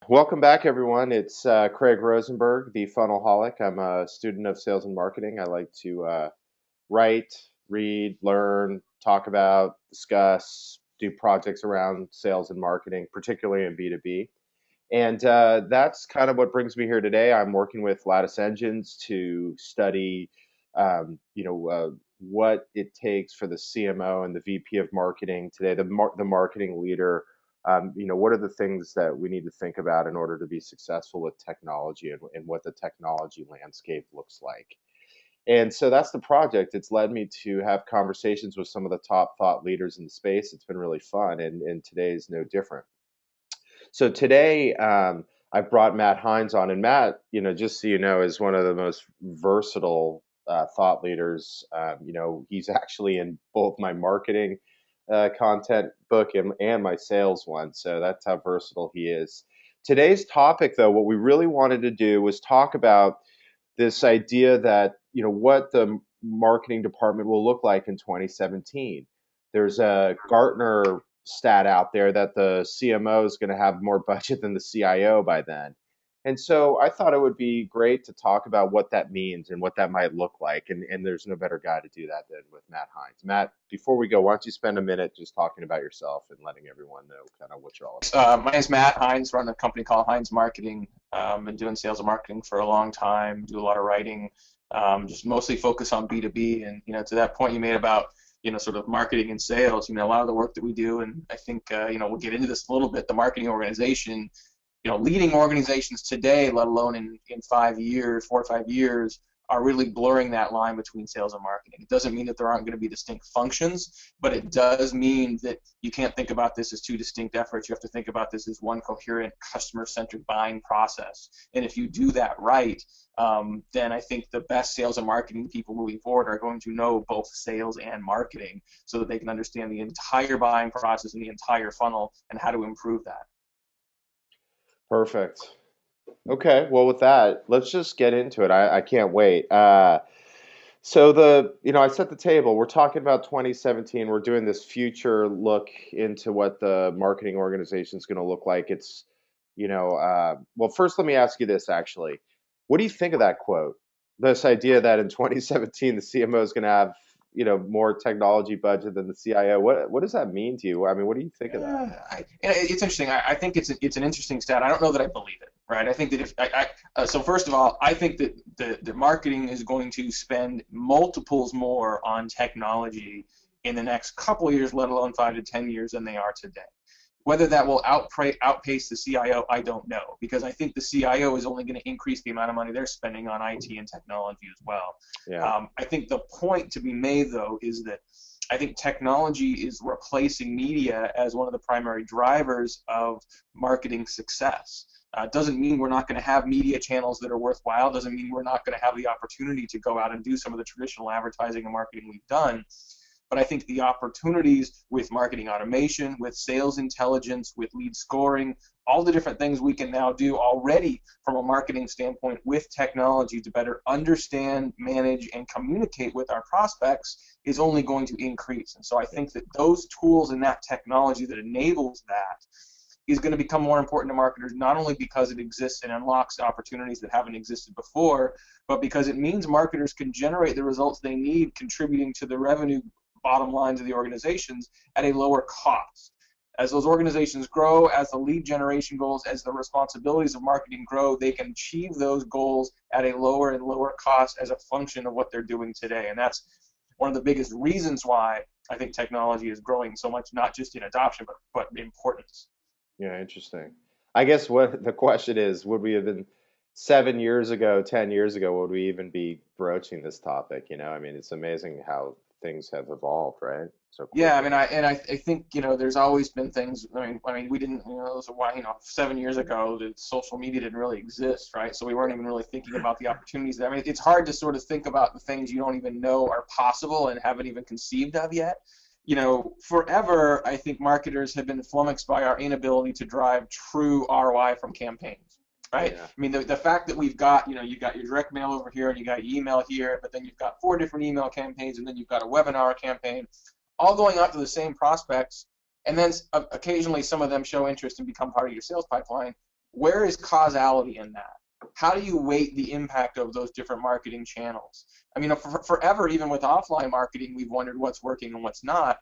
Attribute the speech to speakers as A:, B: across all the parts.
A: Welcome back, everyone. It's Craig Rosenberg, the Funnelholic. I'm a student of sales and marketing. I like to write, read, learn, talk about, discuss, do projects around sales and marketing, particularly in B2B. And that's kind of what brings me here today. I'm working with Lattice Engines to study, what it takes for the CMO and the VP of marketing today, the marketing leader. What are the things that we need to think about in order to be successful with technology and what the technology landscape looks like. And so that's the project. It's led me to have conversations with some of the top thought leaders in the space. It's been really fun, and today is no different. So today, I've brought Matt Heinz on, and Matt, just so you know, is one of the most versatile thought leaders. He's actually in both my marketing content book and my sales one. So that's how versatile he is. Today's topic, though, what we really wanted to do was talk about this idea that what the marketing department will look like in 2017. There's a Gartner stat out there that the CMO is going to have more budget than the CIO by then. And so I thought it would be great to talk about what that means and what that might look like. And there's no better guy to do that than with Matt Heinz. Matt, before we go, why don't you spend a minute just talking about yourself and letting everyone know kind of what you're all about?
B: My name is Matt Heinz. Run a company called Heinz Marketing. Been doing sales and marketing for a long time. Do a lot of writing. Just mostly focus on B2B. And to that point you made about sort of marketing and sales. A lot of the work that we do, and I think we'll get into this a little bit. The marketing organization, leading organizations today, let alone in 5 years, 4 or 5 years, are really blurring that line between sales and marketing. It doesn't mean that there aren't going to be distinct functions, but it does mean that you can't think about this as two distinct efforts. You have to think about this as one coherent, customer-centric buying process. And if you do that right, then I think the best sales and marketing people moving forward are going to know both sales and marketing so that they can understand the entire buying process and the entire funnel and how to improve that.
A: Perfect. Okay, well, with that, let's just get into it. I can't wait. I set the table. We're talking about 2017. We're doing this future look into what the marketing organization is going to look like. Well, first, let me ask you this actually. What do you think of that quote? This idea that in 2017, the CMO is going to have, more technology budget than the CIO. What does that mean to you? I mean, what do you think of that?
B: It's interesting. I think it's an interesting stat. I don't know that I believe it. Right. I think that if so, first of all, I think that the marketing is going to spend multiples more on technology in the next couple of years, let alone 5 to 10 years, than they are today. Whether that will outpace the CIO, I don't know, because I think the CIO is only going to increase the amount of money they're spending on IT and technology as well.
A: Yeah.
B: I think the point to be made, though, is that I think technology is replacing media as one of the primary drivers of marketing success. Doesn't mean we're not going to have media channels that are worthwhile. Doesn't mean we're not going to have the opportunity to go out and do some of the traditional advertising and marketing we've done. But I think the opportunities with marketing automation, with sales intelligence, with lead scoring, all the different things we can now do already from a marketing standpoint with technology to better understand, manage, and communicate with our prospects is only going to increase. And so I think that those tools and that technology that enables that is going to become more important to marketers, not only because it exists and unlocks opportunities that haven't existed before, but because it means marketers can generate the results they need, contributing to the revenue bottom lines of the organizations at a lower cost. As those organizations grow, as the lead generation goals, as the responsibilities of marketing grow, they can achieve those goals at a lower and lower cost as a function of what they're doing today. And that's one of the biggest reasons why I think technology is growing so much, not just in adoption, but importance.
A: Yeah, interesting. I guess what the question is, would we have been 7 years ago, 10 years ago, would we even be broaching this topic? I mean, it's amazing how things have evolved, right? So
B: Yeah,
A: quickly.
B: I think there's always been things. We didn't, it was a while, 7 years ago, that social media didn't really exist, right? So we weren't even really thinking about the opportunities there. It's hard to sort of think about the things you don't even know are possible and haven't even conceived of yet. Forever, I think marketers have been flummoxed by our inability to drive true ROI from campaigns, right?
A: Yeah.
B: The fact that we've got, you've got your direct mail over here and you got your email here, but then you've got 4 different email campaigns and then you've got a webinar campaign, all going out to the same prospects, and then occasionally some of them show interest and become part of your sales pipeline. where is causality in that? How do you weight the impact of those different marketing channels? I mean, forever, even with offline marketing, we've wondered what's working and what's not.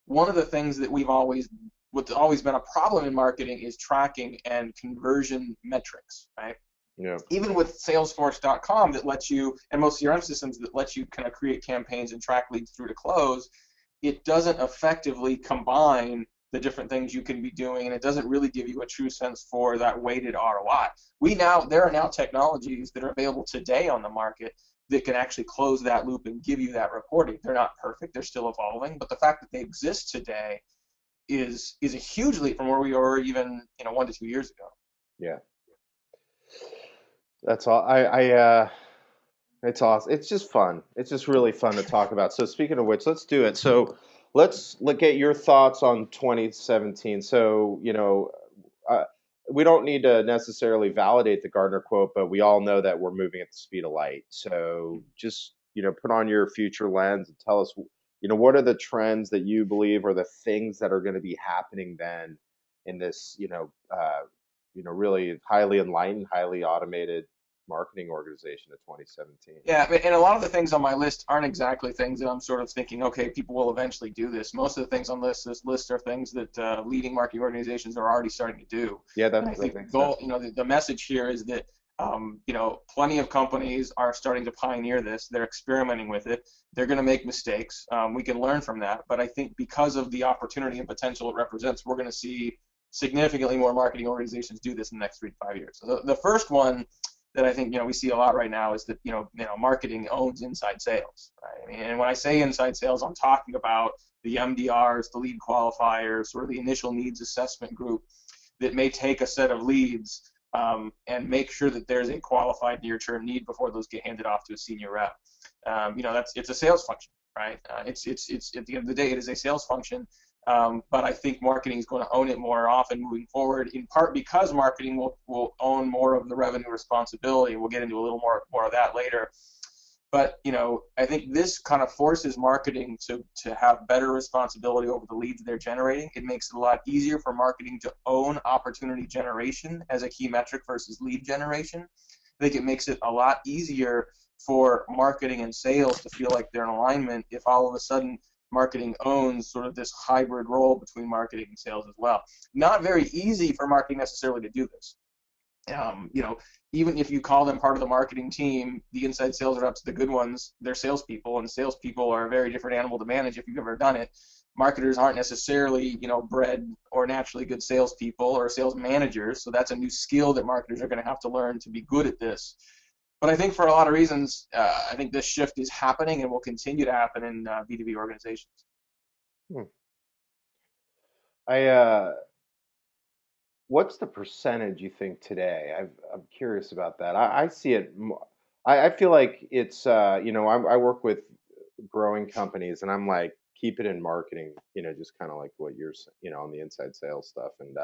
B: One of the things that what's always been a problem in marketing is tracking and conversion metrics, right?
A: Yeah.
B: Even with Salesforce.com that lets you, and most CRM systems that let you kind of create campaigns and track leads through to close, it doesn't effectively combine the different things you can be doing, and it doesn't really give you a true sense for that weighted ROI. There are now technologies that are available today on the market that can actually close that loop and give you that reporting. They're not perfect, they're still evolving, but the fact that they exist today is a huge leap from where we were even 1 to 2 years ago.
A: Yeah. That's all. It's awesome. It's just fun. It's just really fun to talk about. So speaking of which, let's do it. So let's look at your thoughts on 2017. So, we don't need to necessarily validate the Gartner quote, but we all know that we're moving at the speed of light. So just, put on your future lens and tell us, what are the trends that you believe are the things that are going to be happening then in this, really highly enlightened, highly automated marketing organization of 2017.
B: Yeah, and a lot of the things on my list aren't exactly things that I'm sort of thinking, okay, people will eventually do this. Most of the things on this list are things that leading marketing organizations are already starting to do.
A: Yeah,
B: and I think the goal, the message here is that plenty of companies are starting to pioneer this. They're experimenting with it. They're going to make mistakes. We can learn from that. But I think because of the opportunity and potential it represents, we're going to see significantly more marketing organizations do this in the next 3 to 5 years. So the first one that I think we see a lot right now is that marketing owns inside sales, right? I mean, and when I say inside sales, I'm talking about the MDRs, the lead qualifiers, sort of the initial needs assessment group that may take a set of leads and make sure that there's a qualified near-term need before those get handed off to a senior rep. It's a sales function, right? It's at the end of the day, it is a sales function. But I think marketing is going to own it more often moving forward, in part because marketing will own more of the revenue responsibility. We'll get into a little more of that later. But I think this kind of forces marketing to have better responsibility over the leads they're generating. It makes it a lot easier for marketing to own opportunity generation as a key metric versus lead generation. I think it makes it a lot easier for marketing and sales to feel like they're in alignment if all of a sudden marketing owns sort of this hybrid role between marketing and sales as well. Not very easy for marketing necessarily to do this. Even if you call them part of the marketing team, the inside sales reps, the good ones, they're salespeople, and salespeople are a very different animal to manage if you've ever done it. Marketers aren't necessarily, bred or naturally good salespeople or sales managers, so that's a new skill that marketers are going to have to learn to be good at this. But I think for a lot of reasons, I think this shift is happening and will continue to happen in B2B organizations.
A: What's the percentage you think today? I'm curious about that. I see it. I feel like it's, I work with growing companies, and I'm like, keep it in marketing, just kind of like what you're, on the inside sales stuff. And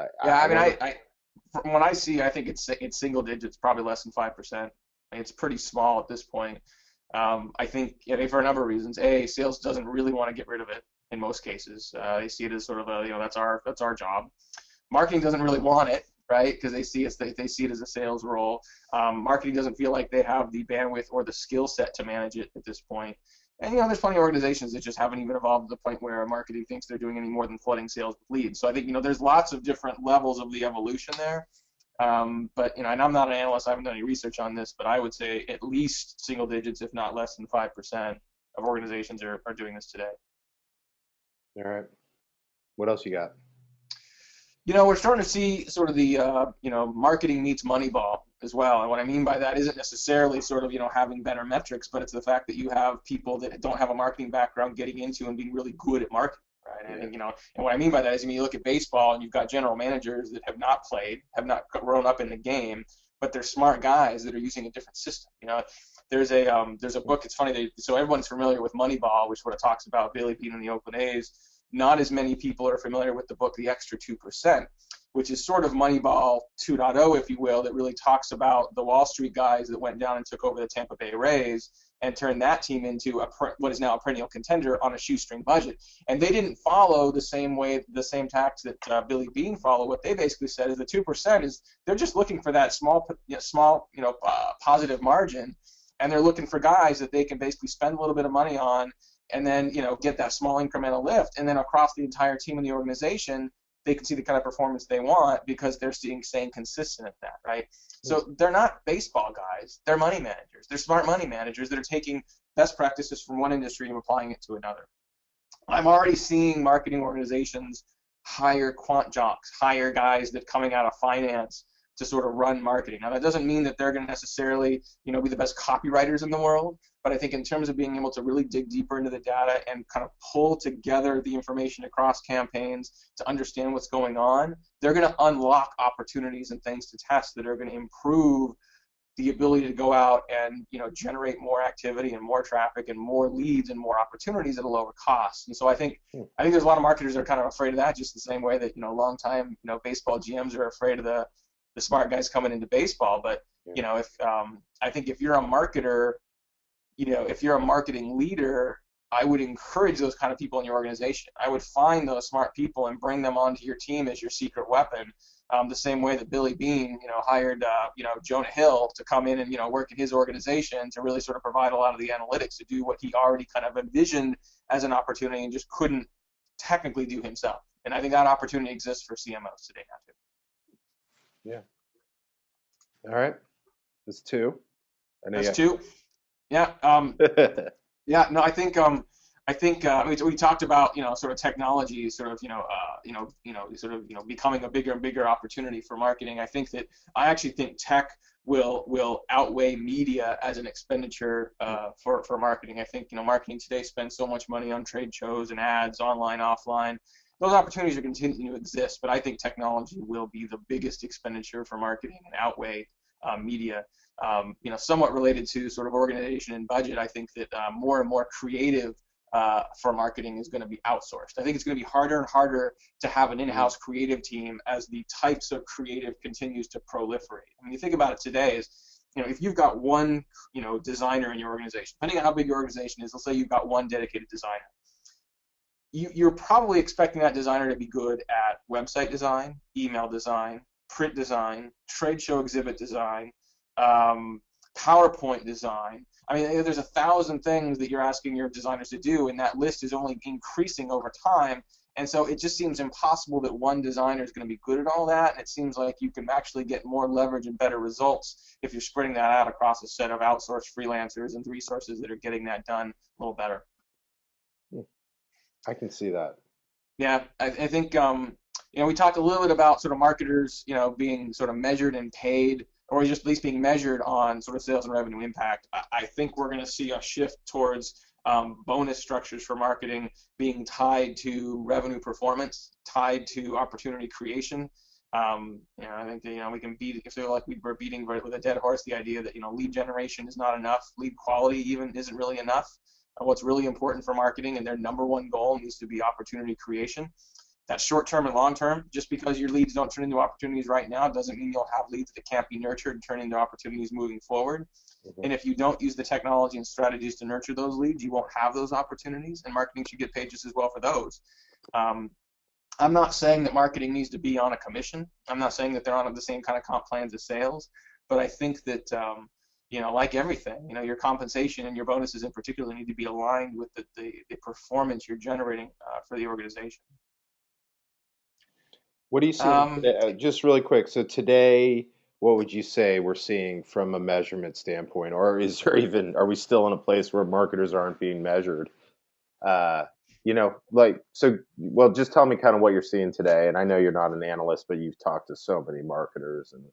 B: from what I see, I think it's single digits, probably less than 5%. It's pretty small at this point. I think for a number of reasons. Sales doesn't really want to get rid of it in most cases. They see it as sort of that's our job. Marketing doesn't really want it, right? Because they see it as a sales role. Marketing doesn't feel like they have the bandwidth or the skill set to manage it at this point. And there's plenty of organizations that just haven't even evolved to the point where marketing thinks they're doing any more than flooding sales with leads. So I think there's lots of different levels of the evolution there. But and I'm not an analyst, I haven't done any research on this, but I would say at least single digits, if not less than 5% of organizations are doing this today.
A: All right. What else you got?
B: We're starting to see sort of the marketing meets Moneyball as well. And what I mean by that isn't necessarily sort of having better metrics, but it's the fact that you have people that don't have a marketing background getting into and being really good at marketing. Right? And what I mean by that is, you look at baseball and you've got general managers that have not played, have not grown up in the game, but they're smart guys that are using a different system. There's a book. It's funny. So everyone's familiar with Moneyball, which what it talks about Billy Beane and the Oakland A's. Not as many people are familiar with the book The Extra 2%, which is sort of Moneyball 2.0, if you will, that really talks about the Wall Street guys that went down and took over the Tampa Bay Rays and turn that team into what is now a perennial contender on a shoestring budget. And they didn't follow the same tactics that Billy Beane followed. What they basically said is the 2% is they're just looking for that small positive margin, and they're looking for guys that they can basically spend a little bit of money on, and then get that small incremental lift, and then across the entire team in the organization, they can see the kind of performance they want because they're staying consistent at that, right? So they're not baseball guys. They're money managers. They're smart money managers that are taking best practices from one industry and applying it to another. I'm already seeing marketing organizations hire quant jocks, hire guys that coming out of finance to sort of run marketing. Now, that doesn't mean that they're going to necessarily, be the best copywriters in the world, but I think in terms of being able to really dig deeper into the data and kind of pull together the information across campaigns to understand what's going on, they're going to unlock opportunities and things to test that are going to improve the ability to go out and generate more activity and more traffic and more leads and more opportunities at a lower cost. And so I think there's a lot of marketers that are kind of afraid of that, just the same way that long time baseball GMs are afraid of the smart guys coming into baseball. But if I think if you're a marketer, if you're a marketing leader, I would encourage those kind of people in your organization. I would find those smart people and bring them onto your team as your secret weapon. The same way that Billy Beane, hired Jonah Hill to come in and work in his organization to really sort of provide a lot of the analytics to do what he already kind of envisioned as an opportunity and just couldn't technically do himself. And I think that opportunity exists for CMOs today now too.
A: Yeah. All right. That's two.
B: That's two. Yeah. Yeah. No, I think we talked about sort of technology, sort of becoming a bigger and bigger opportunity for marketing. I actually think tech will outweigh media as an expenditure for marketing. I think marketing today spends so much money on trade shows and ads, online, offline. Those opportunities are continuing to exist, but I think technology will be the biggest expenditure for marketing and outweigh media. Somewhat related to sort of organization and budget, I think that more and more creative for marketing is going to be outsourced. I think it's going to be harder and harder to have an in-house creative team as the types of creative continues to proliferate. I mean, you think about it today is, if you've got one, designer in your organization, depending on how big your organization is, let's say you've got one dedicated designer. You're probably expecting that designer to be good at website design, email design, print design, trade show exhibit design, PowerPoint design. I mean, there's 1,000 things that you're asking your designers to do, and that list is only increasing over time. And so it just seems impossible that one designer is going to be good at all that, and it seems like you can actually get more leverage and better results if you're spreading that out across a set of outsourced freelancers and resources that are getting that done a little better.
A: I can see that.
B: Yeah, I think we talked a little bit about sort of marketers, being sort of measured and paid, or just at least being measured on sort of sales and revenue impact. I think we're going to see a shift towards bonus structures for marketing being tied to revenue performance, tied to opportunity creation. I think that, we can feel like we're beating with a dead horse the idea that lead generation is not enough, lead quality even isn't really enough. What's really important for marketing and their number one goal needs to be opportunity creation. That's short-term and long-term. Just because your leads don't turn into opportunities right now doesn't mean you'll have leads that can't be nurtured and turn into opportunities moving forward. And if you don't use the technology and strategies to nurture those leads, you won't have those opportunities, and marketing should get paid just as well for those. I'm not saying that marketing needs to be on a commission. I'm not saying that they're on the same kind of comp plans as sales, but I think that like everything, your compensation and your bonuses in particular need to be aligned with the performance you're generating for the organization.
A: What do you see, just really quick, so today, what would you say we're seeing from a measurement standpoint, or are we still in a place where marketers aren't being measured? Just tell me kind of what you're seeing today, and I know you're not an analyst, but you've talked to so many marketers and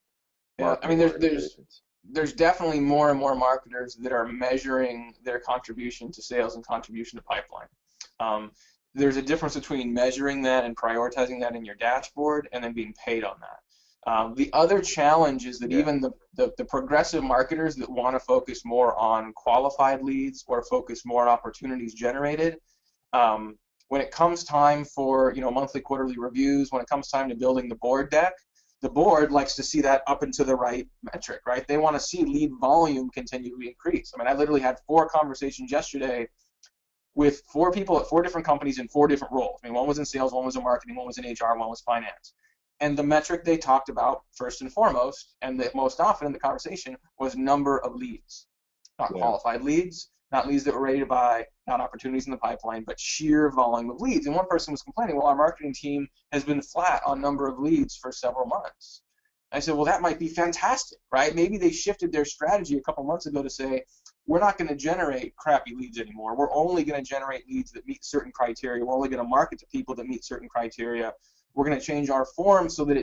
B: there's definitely more and more marketers that are measuring their contribution to sales and contribution to pipeline. There's a difference between measuring that and prioritizing that in your dashboard and then being paid on that. The other challenge is that even the progressive marketers that want to focus more on qualified leads or focus more on opportunities generated, when it comes time for monthly, quarterly reviews, when it comes time to building the board deck, the board likes to see that up and to the right metric, right? They want to see lead volume continue to increase. I mean, I literally had 4 conversations yesterday with 4 people at 4 different companies in 4 different roles. I mean, one was in sales, one was in marketing, one was in HR, one was finance. And the metric they talked about first and foremost, and the most often in the conversation, was number of leads. Not qualified leads, not leads that were ready to buy, not opportunities in the pipeline, but sheer volume of leads. And one person was complaining, well, our marketing team has been flat on number of leads for several months. I said, well, that might be fantastic, right? Maybe they shifted their strategy a couple months ago to say, we're not going to generate crappy leads anymore. We're only going to generate leads that meet certain criteria. We're only going to market to people that meet certain criteria. We're going to change our form so that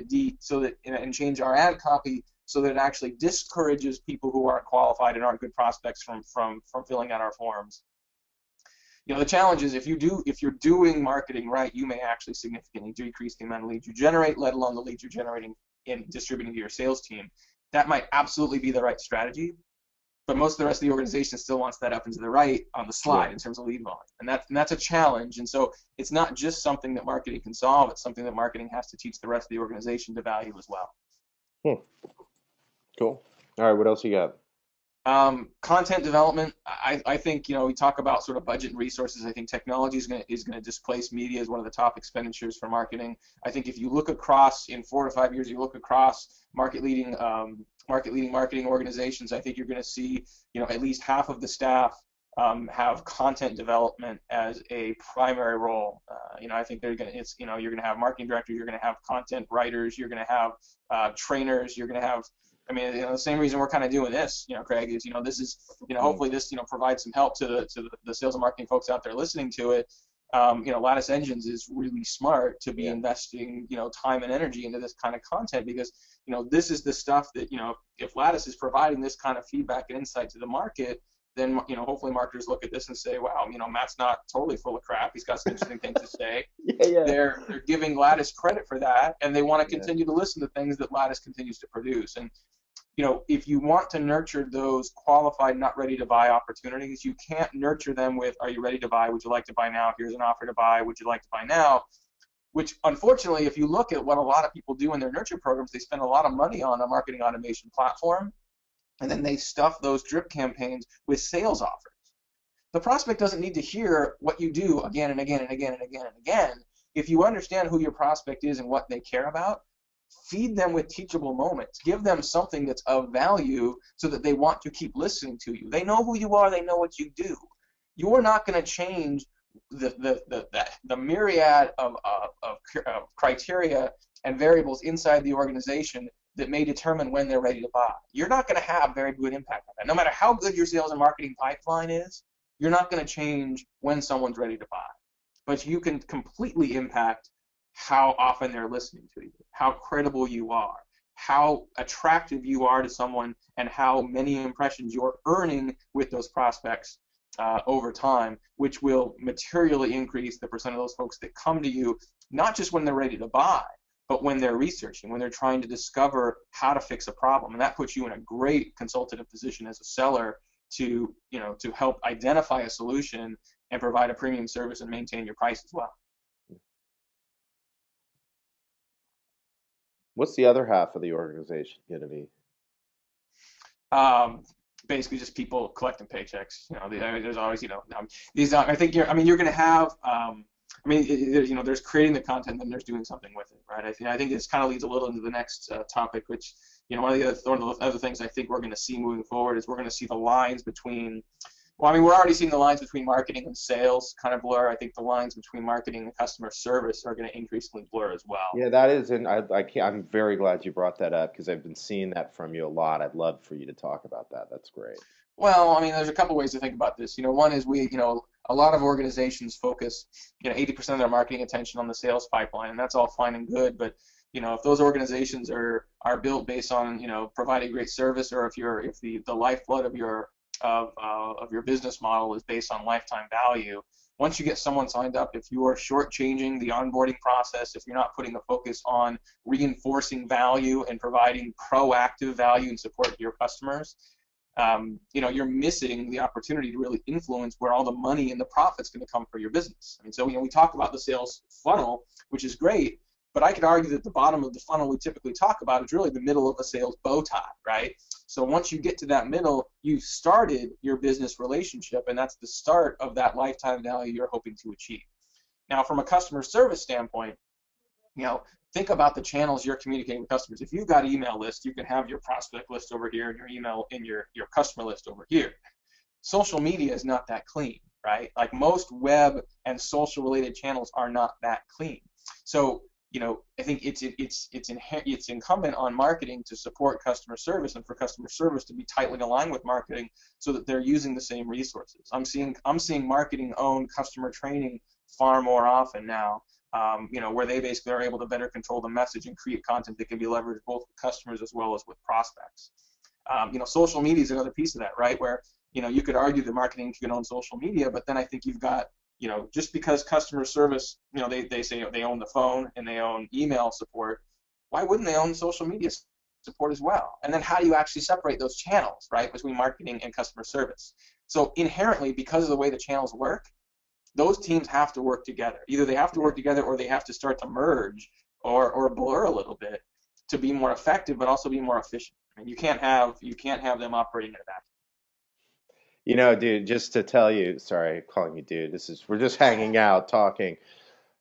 B: and change our ad copy so that it actually discourages people who aren't qualified and aren't good prospects from filling out our forms. You know, the challenge is if you're doing marketing right, you may actually significantly decrease the amount of leads you generate, let alone the leads you're generating and distributing to your sales team. That might absolutely be the right strategy, but most of the rest of the organization still wants that up and to the right on the slide in terms of lead volume, and that's a challenge. And so it's not just something that marketing can solve; it's something that marketing has to teach the rest of the organization to value as well.
A: Cool. All right, what else you got?
B: Content development. I think, you know, we talk about sort of budget and resources. I think technology is going to displace media as one of the top expenditures for marketing. I think if you look across in 4 to 5 years, you look across marketing organizations, I think you're going to see, you know, at least half of the staff have content development as a primary role. You know, I think you're going to have marketing directors, you're going to have content writers, you're going to have trainers, you're going to have, I mean, you know, the same reason we're kind of doing this, you know, Craig, is, you know, this is, you know, hopefully this, you know, provides some help to the sales and marketing folks out there listening to it. You know, Lattice Engines is really smart to be investing, you know, time and energy into this kind of content, because, you know, this is the stuff that, you know, if Lattice is providing this kind of feedback and insight to the market, then, you know, hopefully marketers look at this and say, wow, you know, Matt's not totally full of crap. He's got some interesting things to say. They're giving Lattice credit for that, and they want to continue to listen to things that Lattice continues to produce. And, you know, if you want to nurture those qualified, not ready to buy opportunities, you can't nurture them with, are you ready to buy? Would you like to buy now? Here's an offer to buy. Would you like to buy now? Which, unfortunately, if you look at what a lot of people do in their nurture programs, they spend a lot of money on a marketing automation platform, and then they stuff those drip campaigns with sales offers. The prospect doesn't need to hear what you do again and again and again and again and again. If you understand who your prospect is and what they care about, feed them with teachable moments. Give them something that's of value so that they want to keep listening to you. They know who you are. They know what you do. You're not going to change the myriad of criteria and variables inside the organization that may determine when they're ready to buy. You're not going to have very good impact on that. No matter how good your sales and marketing pipeline is, you're not going to change when someone's ready to buy. But you can completely impact how often they're listening to you, how credible you are, how attractive you are to someone, and how many impressions you're earning with those prospects over time, which will materially increase the percent of those folks that come to you, not just when they're ready to buy, but when they're researching, when they're trying to discover how to fix a problem. And that puts you in a great consultative position as a seller to, you know, to help identify a solution and provide a premium service and maintain your price as well.
A: What's the other half of the organization going to be?
B: Basically, just people collecting paychecks. You know, there's always, you know, these. I think you're going to have. You know, there's creating the content, and there's doing something with it, right? I think this kind of leads a little into the next topic, which, you know, one of the other things I think we're going to see moving forward is we're going to see the lines between. Well, I mean, we're already seeing the lines between marketing and sales kind of blur. I think the lines between marketing and customer service are going to increasingly blur as well.
A: Yeah, that is, and I'm very glad you brought that up because I've been seeing that from you a lot. I'd love for you to talk about that. That's great.
B: Well, I mean, there's a couple ways to think about this. You know, one is a lot of organizations focus, 80% of their marketing attention on the sales pipeline, and that's all fine and good. But, you know, if those organizations are built based on, providing great service, or if the lifeblood of your business model is based on lifetime value, once you get someone signed up, if you are shortchanging the onboarding process, if you're not putting the focus on reinforcing value and providing proactive value and support to your customers, you're missing the opportunity to really influence where all the money and the profit's going to come for your business. I mean, so we talk about the sales funnel, which is great, But I could argue that the bottom of the funnel we typically talk about is really the middle of a sales bow tie, right? So once you get to that middle, you've started your business relationship, and that's the start of that lifetime value you're hoping to achieve. Now, from a customer service standpoint, think about the channels you're communicating with customers. If you've got an email list, you can have your prospect list over here and your email and your customer list over here. Social media is not that clean, right? Like most web and social related channels are not that clean. So, I think it's incumbent on marketing to support customer service, and for customer service to be tightly aligned with marketing so that they're using the same resources. I'm seeing marketing own customer training far more often now, where they basically are able to better control the message and create content that can be leveraged both with customers as well as with prospects. Social media is another piece of that, right? Where you could argue that marketing can own social media, but then I think you've got just because customer service, they say they own the phone and they own email support, why wouldn't they own social media support as well? And then how do you actually separate those channels, right, between marketing and customer service? So inherently, because of the way the channels work, those teams have to work together. Either they have to work together or they have to start to merge or blur a little bit to be more effective, but also be more efficient. I mean, you can't have them operating in a vacuum.
A: Dude, just to tell you, sorry, calling you dude. We're just hanging out, talking.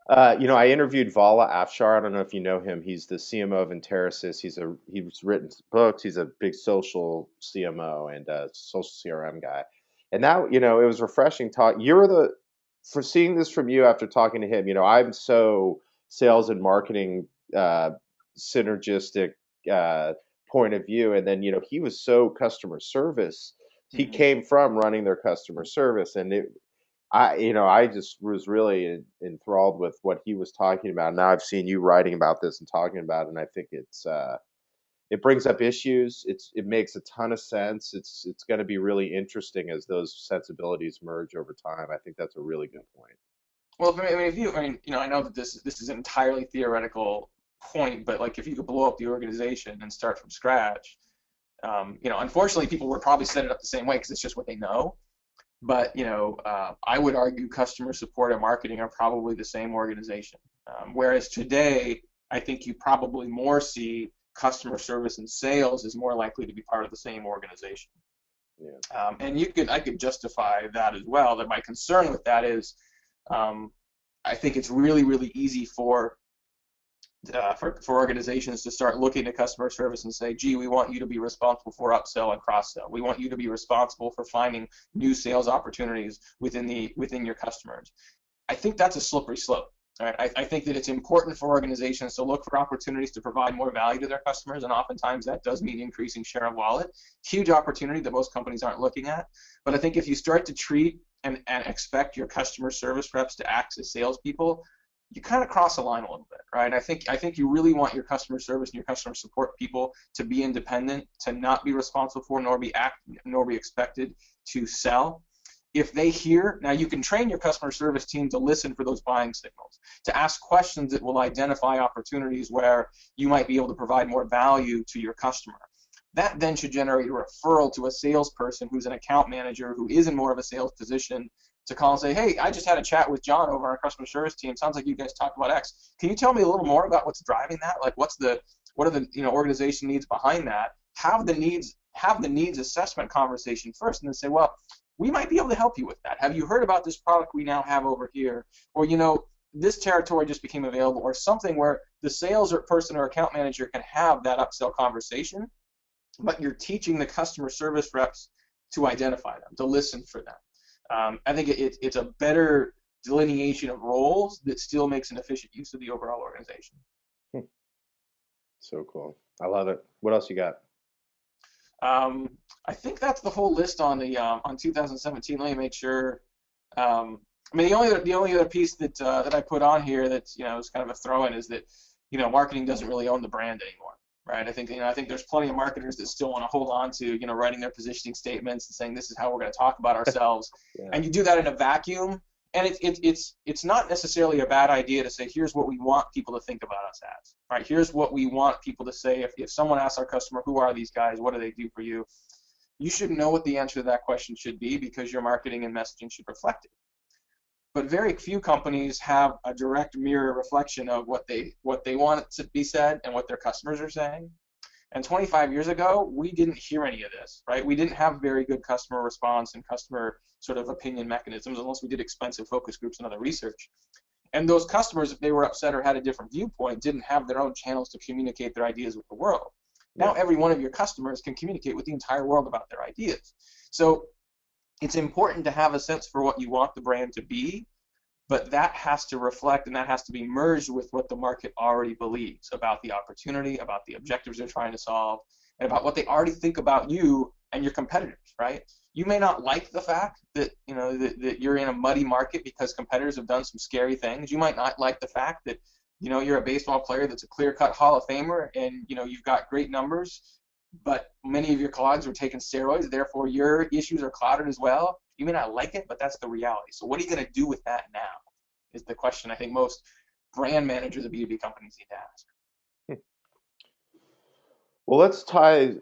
A: I interviewed Vala Afshar. I don't know if you know him. He's the CMO of Enterasys. He's written books. He's a big social CMO and social CRM guy. And now, it was refreshing talk. For seeing this from you after talking to him, I'm so sales and marketing synergistic point of view. And then, he was so customer service. He came from running their customer service, and I just was really enthralled with what he was talking about. Now I've seen you writing about this and talking about it, and I think it brings up issues. It makes a ton of sense. It's going to be really interesting as those sensibilities merge over time. I think that's a really good point.
B: Well, I know that this is an entirely theoretical point, but like if you could blow up the organization and start from scratch. Unfortunately, people would probably set it up the same way because it's just what they know. But I would argue customer support and marketing are probably the same organization. Whereas today, I think you probably more see customer service and sales is more likely to be part of the same organization.
A: Yeah.
B: And I could justify that as well. That my concern with that is, I think it's really, really easy for organizations to start looking at customer service and say, gee, we want you to be responsible for upsell and cross-sell. We want you to be responsible for finding new sales opportunities within your customers. I think that's a slippery slope. Right? I think that it's important for organizations to look for opportunities to provide more value to their customers, and oftentimes that does mean increasing share of wallet. Huge opportunity that most companies aren't looking at. But I think if you start to treat and expect your customer service reps to act as salespeople, you kind of cross a line a little bit, right? I think you really want your customer service and your customer support people to be independent, to not be responsible for nor be expected to sell. If they hear, now you can train your customer service team to listen for those buying signals, to ask questions that will identify opportunities where you might be able to provide more value to your customer. That then should generate a referral to a salesperson who's an account manager who is in more of a sales position to call and say, hey, I just had a chat with John over our customer service team. Sounds like you guys talked about X. Can you tell me a little more about what's driving that? Like, what are the organization needs behind that? Have the needs assessment conversation first, and then say, well, we might be able to help you with that. Have you heard about this product we now have over here? Or this territory just became available, or something where the sales person or account manager can have that upsell conversation, but you're teaching the customer service reps to identify them, to listen for them. I think it's a better delineation of roles that still makes an efficient use of the overall organization.
A: So cool. I love it. What else you got?
B: I think that's the whole list on 2017. Let me make sure. The only other piece that I put on here that's is kind of a throw-in is that marketing doesn't really own the brand anymore. Right. I think there's plenty of marketers that still want to hold on to writing their positioning statements and saying this is how we're going to talk about ourselves. Yeah. And you do that in a vacuum, and it's not necessarily a bad idea to say here's what we want people to think about us as. Right. Here's what we want people to say if someone asks our customer, who are these guys? What do they do for you? You should know what the answer to that question should be because your marketing and messaging should reflect it. but very few companies have a direct mirror reflection of what they want to be said and what their customers are saying. And 25 years ago, we didn't hear any of this, right? We didn't have very good customer response and customer sort of opinion mechanisms unless we did expensive focus groups and other research. And those customers, if they were upset or had a different viewpoint, didn't have their own channels to communicate their ideas with the world. Now
A: Yeah.
B: every one of your customers can communicate with the entire world about their ideas. So it's important to have a sense for what you want the brand to be, but that has to reflect and that has to be merged with what the market already believes about the opportunity, about the objectives they're trying to solve, and about what they already think about you and your competitors, right? You may not like the fact that that you're in a muddy market because competitors have done some scary things. You might not like the fact that you're a baseball player that's a clear-cut Hall of Famer and you've got great numbers, but many of your colleagues are taking steroids, therefore your issues are clouded as well. You may not like it, but that's the reality. So what are you going to do with that now? Is the question I think most brand managers of B2B companies need to ask.
A: Well, let's tie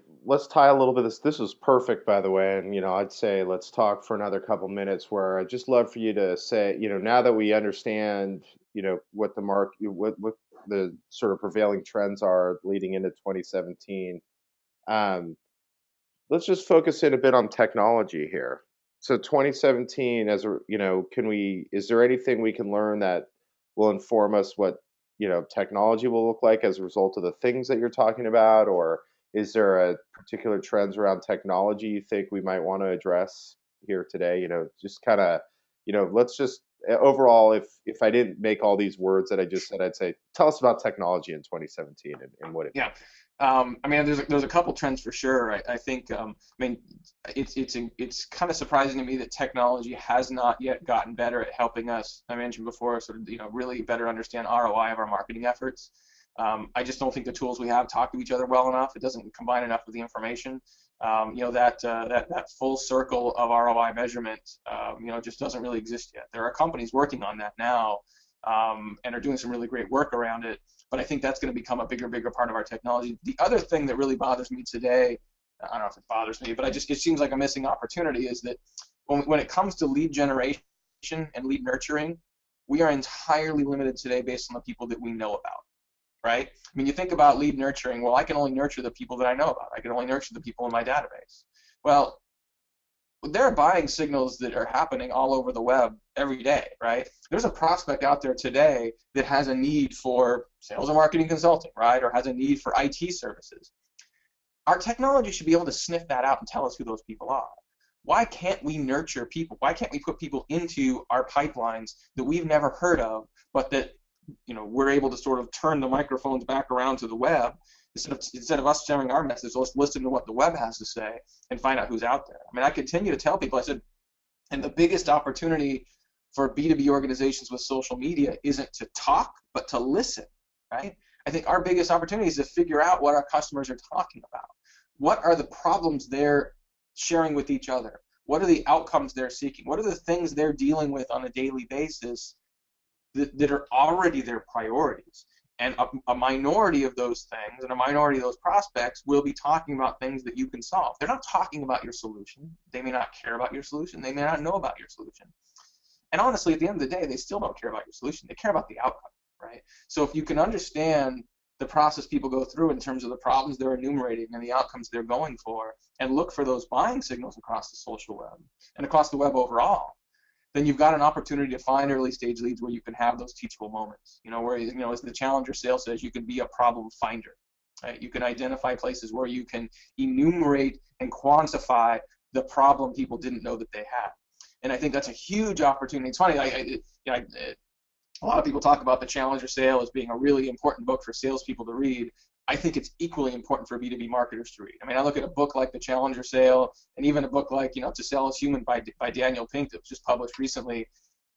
A: a little bit of this. This was perfect, by the way, and I'd say let's talk for another couple minutes. Where I'd just love for you to say, now that we understand, what the what the sort of prevailing trends are leading into 2017. Um, let's just focus in a bit on technology here. So 2017, as a, is there anything we can learn that will inform us what, technology will look like as a result of the things that you're talking about? Or is there a particular trends around technology you think we might want to address here today? Just kind of, let's just overall, if I didn't make all these words that I just said, I'd say, tell us about technology in 2017 and what it
B: Yeah.
A: means.
B: I mean, there's a couple trends for sure. I think, I mean, it's kind of surprising to me that technology has not yet gotten better at helping us. I mentioned before, sort of, really better understand ROI of our marketing efforts. I just don't think the tools we have talk to each other well enough. It doesn't combine enough with the information. That full circle of ROI measurement, just doesn't really exist yet. There are companies working on that now, and are doing some really great work around it. But I think that's going to become a bigger part of our technology. The other thing that really bothers me today, I don't know if it bothers me, but it seems like a missing opportunity, is that when it comes to lead generation and lead nurturing, we are entirely limited today based on the people that we know about, right? I mean, you think about lead nurturing. Well, I can only nurture the people that I know about. I can only nurture the people in my database. Well, there are buying signals that are happening all over the web every day, right? There's a prospect out there today that has a need for sales and marketing consulting, right? Or has a need for IT services. Our technology should be able to sniff that out and tell us who those people are. Why can't we nurture people? Why can't we put people into our pipelines that we've never heard of, but that we're able to sort of turn the microphones back around to the web instead of us sharing our message, let's listen to what the web has to say and find out who's out there. I mean, I continue to tell people, I said, and the biggest opportunity for B2B organizations with social media isn't to talk, but to listen, right? I think our biggest opportunity is to figure out what our customers are talking about. What are the problems they're sharing with each other? What are the outcomes they're seeking? What are the things they're dealing with on a daily basis that are already their priorities? And a minority of those things and a minority of those prospects will be talking about things that you can solve. They're not talking about your solution. They may not care about your solution. They may not know about your solution. And honestly, at the end of the day, they still don't care about your solution. They care about the outcome, right? So if you can understand the process people go through in terms of the problems they're enumerating and the outcomes they're going for, and look for those buying signals across the social web and across the web overall, then you've got an opportunity to find early stage leads where you can have those teachable moments. Where as the challenger sale says, you can be a problem finder. Right? You can identify places where you can enumerate and quantify the problem people didn't know that they had. And I think that's a huge opportunity. It's funny, a lot of people talk about the Challenger Sale as being a really important book for salespeople to read. I think it's equally important for B2B marketers to read. I mean, I look at a book like the Challenger Sale, and even a book like, To Sell is Human by Daniel Pink that was just published recently.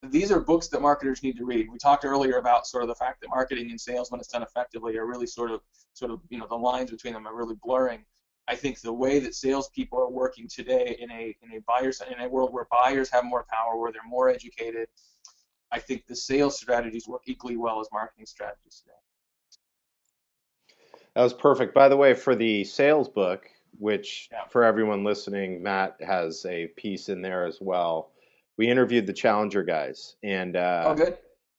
B: These are books that marketers need to read. We talked earlier about sort of the fact that marketing and sales, when it's done effectively, are really sort of the lines between them are really blurring. I think the way that salespeople are working today in a world where buyers have more power, where they're more educated, I think the sales strategies work equally well as marketing strategies today.
A: That was perfect. By the way, for the sales book, which
B: Yeah.
A: for everyone listening, Matt has a piece in there as well. We interviewed the Challenger guys, and
B: Oh, good.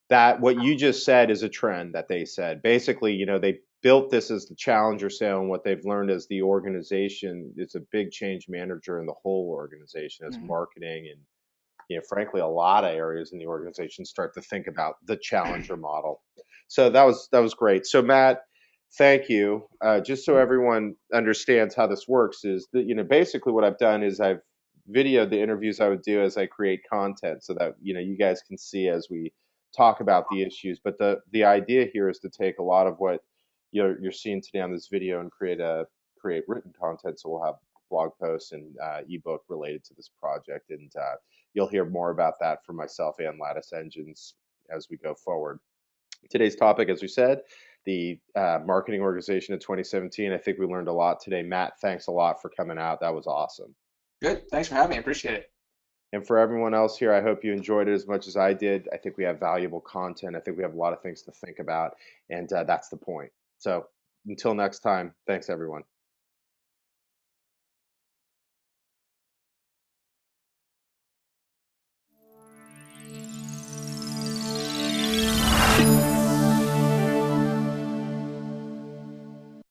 A: that what you just said is a trend that they said. Basically, they built this as the Challenger sale, and what they've learned as the organization is a big change manager in the whole organization as
B: Mhm.
A: marketing and frankly, a lot of areas in the organization start to think about the Challenger model. So that was great. So Matt, thank you. Just so everyone understands how this works, is that basically what I've done is I've videoed the interviews I would do as I create content, so that you guys can see as we talk about the issues. But the idea here is to take a lot of what you're seeing today on this video and create written content. So we'll have blog posts and ebook related to this project, and you'll hear more about that from myself and Lattice Engines as we go forward. Today's topic, as we said, the marketing organization of 2017. I think we learned a lot today. Matt, thanks a lot for coming out. That was awesome.
B: Good. Thanks for having me. I appreciate it.
A: And for everyone else here, I hope you enjoyed it as much as I did. I think we have valuable content. I think we have a lot of things to think about, and that's the point. So until next time, thanks everyone.